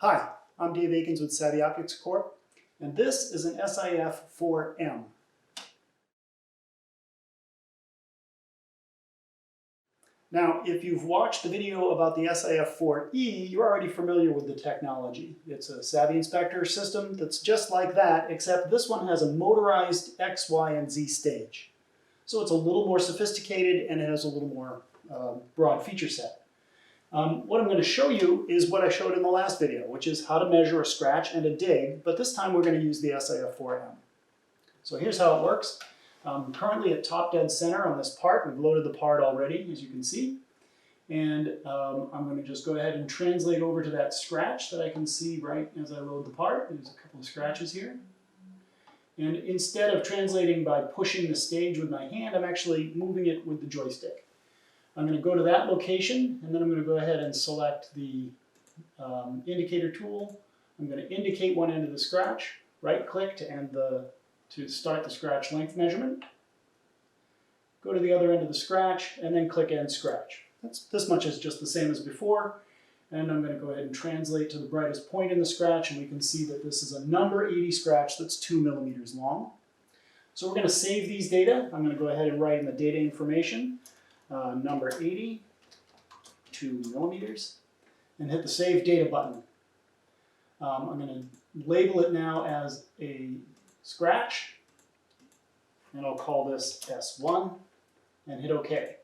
Hi, I'm Dave Aikens with Savvy Optics Corp, and this is an SIF-4M. Now, if you've watched the video about the SIF-4E, you're already familiar with the technology. It's a Savvy Inspector system that's just like that, except this one has a motorized X, Y, and Z stage. So it's a little more sophisticated and it has a little more broad feature set. What I'm going to show you is what I showed in the last video, which is how to measure a scratch and a dig, but this time we're going to use the SIF-4M. So here's how it works. I'm currently at top dead center on this part. We've loaded the part already, as you can see. And I'm going to just go ahead and translate over to that scratch that I can see right as I load the part. There's a couple of scratches here. And instead of translating by pushing the stage with my hand, I'm actually moving it with the joystick. I'm going to go to that location, and then I'm going to go ahead and select the indicator tool. I'm going to indicate one end of the scratch, right-click to start the scratch length measurement. Go to the other end of the scratch, and then click End Scratch. This much is just the same as before, and I'm going to go ahead and translate to the brightest point in the scratch, and we can see that this is a number 80 scratch that's 2 millimeters long. So we're going to save these data. I'm going to go ahead and write in the data information. Number 80, 2 millimeters, and hit the Save Data button. I'm going to label it now as a scratch, and I'll call this S1, and hit OK.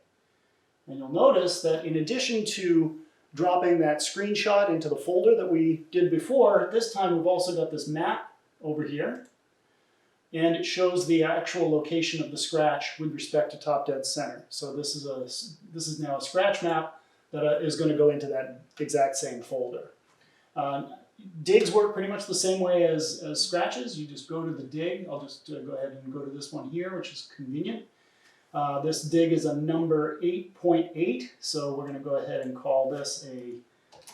And you'll notice that in addition to dropping that screenshot into the folder that we did before, this time we've also got this map over here. And it shows the actual location of the scratch with respect to top dead center. So this is now a scratch map that is going to go into that exact same folder. Digs work pretty much the same way as scratches. You just go to the dig. I'll just go ahead and go to this one here, which is convenient. This dig is a number 8.8, so we're going to go ahead and call this a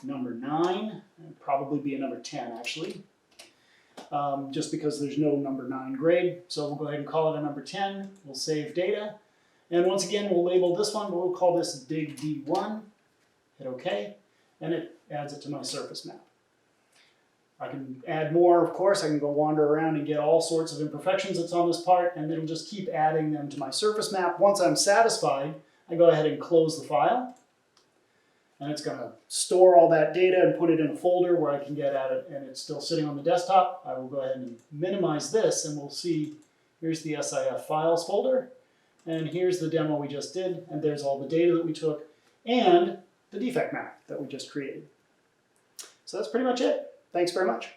number 9. It'd probably be a number 10 actually. Just because there's no number 9 grade. So we'll go ahead and call it a number 10. We'll save data. And once again, we'll label this one, but we'll call this dig D1. Hit OK. And it adds it to my surface map. I can add more, of course. I can go wander around and get all sorts of imperfections that's on this part, and it'll just keep adding them to my surface map. Once I'm satisfied, I go ahead and close the file. And it's going to store all that data and put it in a folder where I can get at it, and it's still sitting on the desktop. I will go ahead and minimize this, and we'll see, here's the SIF files folder, and here's the demo we just did, and there's all the data that we took, and the defect map that we just created. So that's pretty much it. Thanks very much.